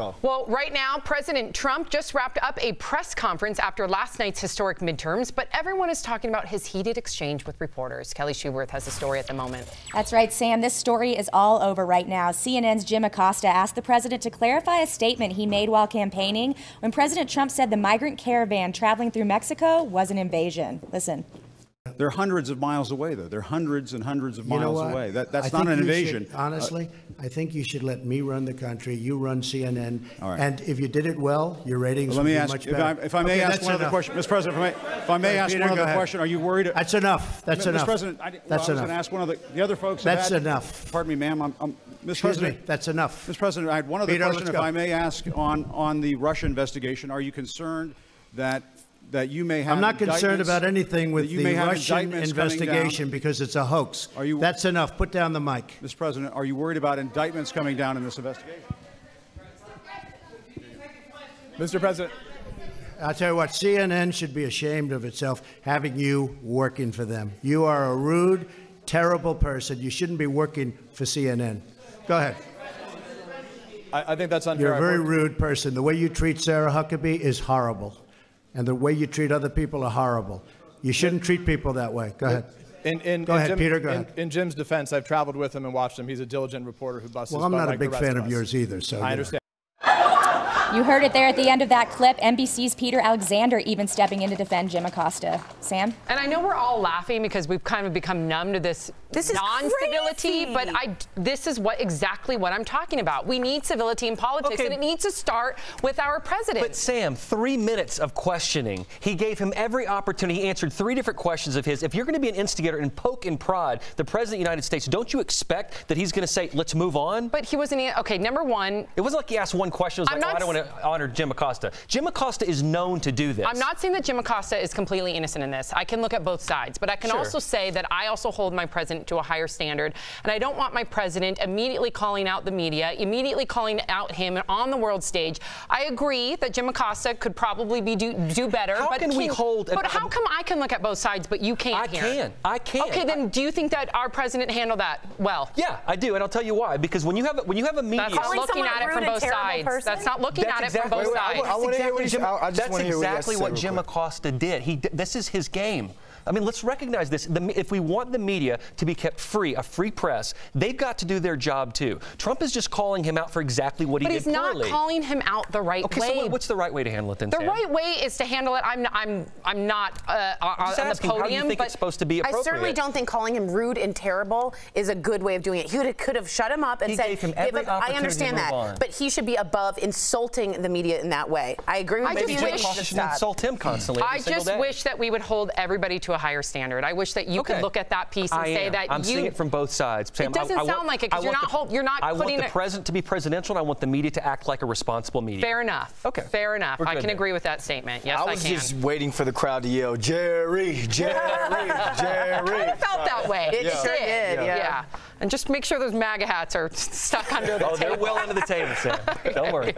Well, right now, President Trump just wrapped up a press conference after last night's historic midterms, but everyone is talking about his heated exchange with reporters. Kelly Schuberth has the story at the moment. That's right, Sam. This story is all over right now. CNN's Jim Acosta asked the president to clarify a statement he made while campaigning when President Trump said the migrant caravan traveling through Mexico was an invasion. Listen. They're hundreds of miles away, though. They're hundreds and hundreds of miles away. That's not an invasion. Honestly, I think you should let me run the country. You run CNN. All right. And if you did it well, your ratings would be much better. If I may ask one other question, Mr. President, if I may ask one other question, are you worried? That's enough. That's enough. Mr. President, that's enough. I was going to ask one of the other folks. That's enough. Pardon me, ma'am. Mr. President, that's enough. Mr. President, I had one other question, if I may ask, on the Russia investigation. Are you concerned that you may have I'm not concerned about anything with the Russian investigation because it's a hoax. That's enough. Put down the mic. Mr. President, are you worried about indictments coming down in this investigation? Mr. President. I'll tell you what, CNN should be ashamed of itself having you working for them. You are a rude, terrible person. You shouldn't be working for CNN. Go ahead. I think that's unfair. You're a very rude person. The way you treat Sarah Huckabee is horrible. And the way you treat other people are horrible. You shouldn't treat people that way. Go ahead. Go ahead, Peter. Go ahead. In Jim's defense, I've traveled with him and watched him. He's a diligent reporter who busts his butt. Well, I'm not like a big the rest fan of of yours either. So I understand. You heard it there at the end of that clip. NBC's Peter Alexander even stepping in to defend Jim Acosta. Sam? And I know we're all laughing because we've kind of become numb to this non-civility, but this is exactly what I'm talking about. We need civility in politics, and it needs to start with our president. But Sam, 3 minutes of questioning. He gave him every opportunity. He answered 3 different questions of his. If you're going to be an instigator and poke and prod the president of the United States, don't you expect that he's going to say, let's move on? But he wasn't. Okay, number one. It wasn't like he asked one question. It was like, I don't want to honor Jim Acosta. Jim Acosta is known to do this. I'm not saying that Jim Acosta is completely innocent in this. I can look at both sides, but I can also say that I also hold my president to a higher standard, and I don't want my president immediately calling out the media, immediately calling out him on the world stage. I agree that Jim Acosta could probably do better. How can we hold? But how come I can look at both sides, but you can't? I can. Okay, then do you think that our president handled that well? Yeah, I do, and I'll tell you why. Because when you have a media, that's not looking at it from both sides. That's not looking at it from both sides. That's exactly what Jim Acosta did. This is his game. I mean, let's recognize this. If we want the media to be kept free, a free press, they've got to do their job too. Trump is just calling him out for exactly what he did poorly. But he's not calling him out the right way. So what's the right way to handle it then, Sam? The right way is to handle it. I'm not on the podium. How do you think it's supposed to be appropriate? I certainly don't think calling him rude and terrible is a good way of doing it. He could have shut him up and said, I understand that, but he should be above insulting the media in that way. I agree with you. Maybe Jim Acosta should insult him constantly. I just wish that we would hold everybody to a higher standard. I wish that you could look at that piece and say that I'm seeing it from both sides. Sam, it doesn't sound like it because you're not I want the president to be presidential, and I want the media to act like a responsible media. Fair enough. Okay. Fair enough. I can agree with that statement. Yes, I can. I was just waiting for the crowd to yell, Jerry, Jerry, Jerry. It felt that way. It sure did. Yeah. And just make sure those MAGA hats are stuck under the table. Oh, they're well under the table, Sam. Don't worry.